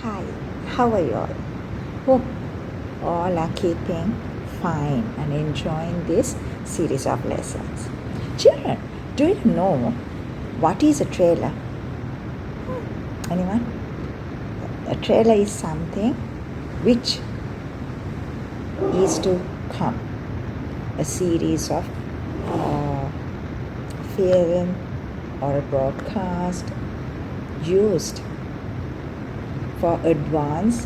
Hi, how are you all? Hope all are keeping fine and enjoying this series of lessons. Children, do you know what is a trailer? Anyone? A trailer is something which is to come, a series of film or a broadcast used for advance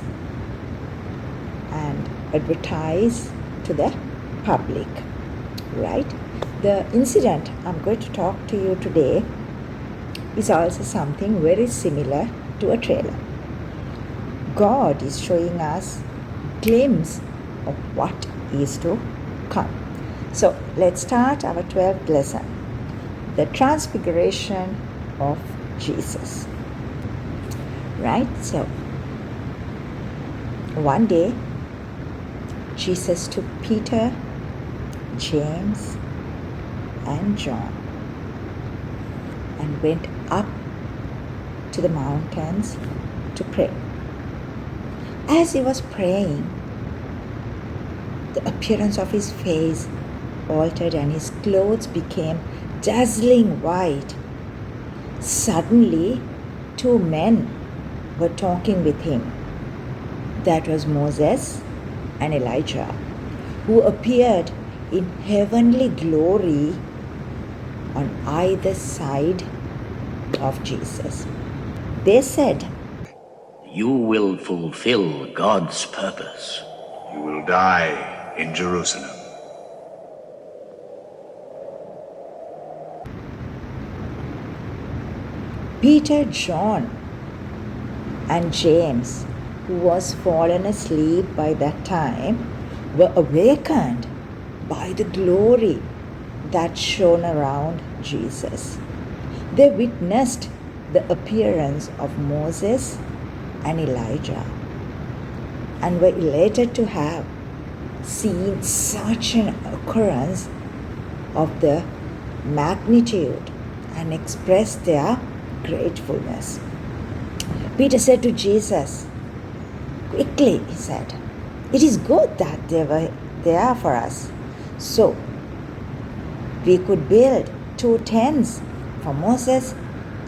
and advertise to the public, right? The incident I'm going to talk to you today is also something very similar to a trailer. God is showing us glimpse of what is to come. So let's start our 12th lesson, the transfiguration of Jesus. Right? So one day Jesus took Peter, James, and John and went up to the mountains to pray. As he was praying, the appearance of his face altered and his clothes became dazzling white. Suddenly, two men were talking with him. That was Moses and Elijah, who appeared in heavenly glory on either side of Jesus. They said, "You will fulfill God's purpose. You will die in Jerusalem. Peter, John, and James, who was fallen asleep by that time, were awakened by the glory that shone around Jesus. They witnessed the appearance of Moses and Elijah and were elated to have seen such an occurrence of the magnitude and expressed their gratefulness. Peter said to Jesus, "Quickly," he said, "it is good that they were there for us. So we could build 2 tents for Moses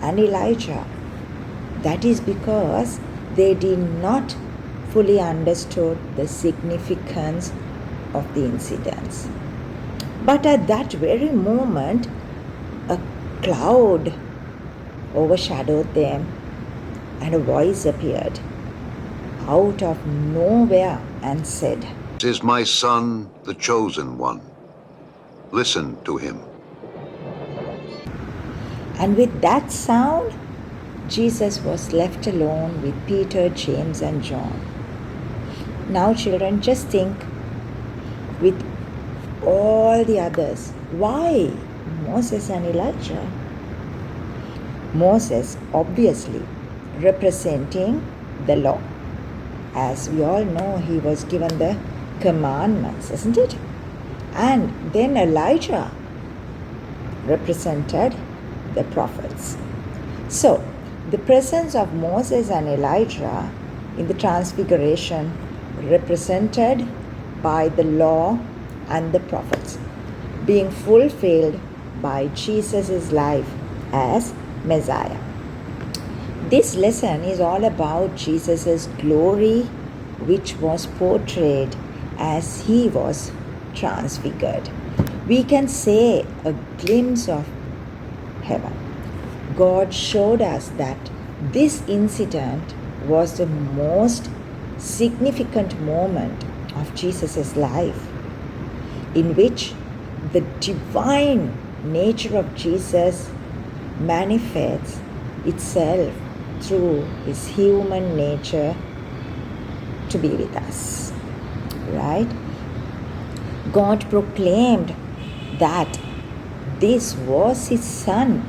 and Elijah." That is because they did not fully understood the significance of the incidents. But at that very moment, a cloud overshadowed them and a voice appeared out of nowhere and said, "This is my son, the chosen one. Listen to him." And with that sound, Jesus was left alone with Peter, James, and John. Now, children, just think with all the others, why Moses and Elijah? Moses, obviously, representing the law. As we all know, he was given the commandments, isn't it? And then Elijah represented the prophets. So, the presence of Moses and Elijah in the transfiguration represented by the law and the prophets being fulfilled by Jesus' life as Messiah. This lesson is all about Jesus' glory, which was portrayed as he was transfigured. We can say a glimpse of heaven. God showed us that this incident was the most significant moment of Jesus' life, in which the divine nature of Jesus manifests itself through his human nature to be with us, right? God proclaimed that this was his son.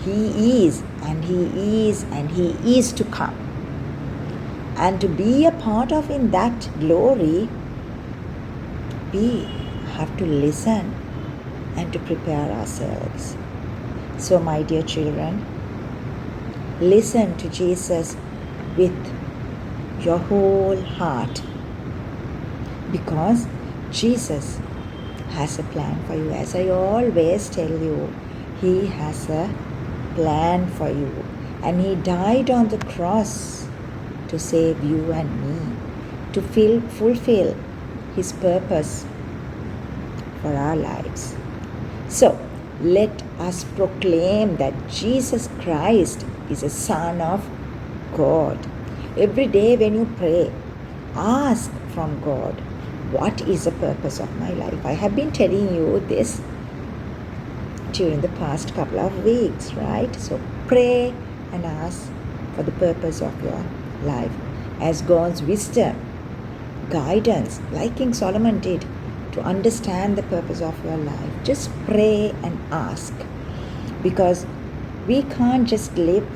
He is, and he is, and he is to come. And to be a part of in that glory, we have to listen and to prepare ourselves. So, my dear children, listen to Jesus with your whole heart, because Jesus has a plan for you. As I always tell you, He has a plan for you, and He died on the cross to save you and me, to fulfill His purpose for our lives. So, let us proclaim that Jesus Christ is a Son of God. Every day when you pray, ask from God, what is the purpose of my life? I have been telling you this during the past couple of weeks, right? So pray and ask for the purpose of your life as God's wisdom, guidance, like King Solomon did, to understand the purpose of your life. Just pray and ask, because we can't just live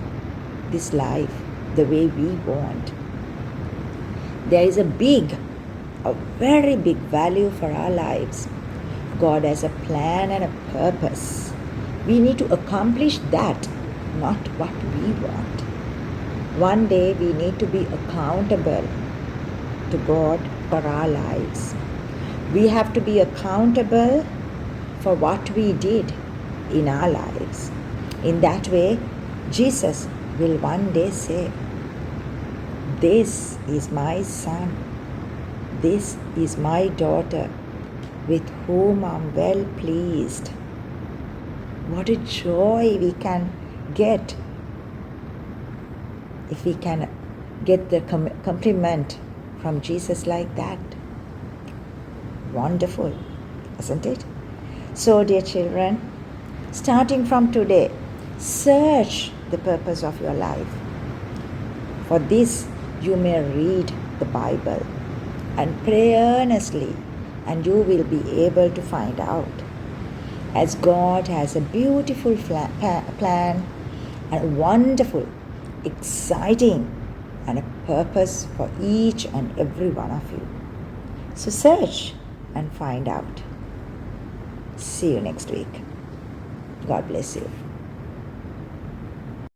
this life the way we want. There is a very big value for our lives. God has a plan and a purpose. We need to accomplish that, not what we want. One day we need to be accountable to God for our lives. We have to be accountable for what we did in our lives. In that way, Jesus will one day say, "This is my son. This is my daughter, with whom I'm well pleased." What a joy we can get if we can get the compliment from Jesus like that. Wonderful, isn't it? So, dear children, starting from today, search the purpose of your life. For this, you may read the Bible and pray earnestly, and you will be able to find out. As God has a beautiful plan and a wonderful, exciting, and a purpose for each and every one of you. So search and find out. See you next week. God bless you.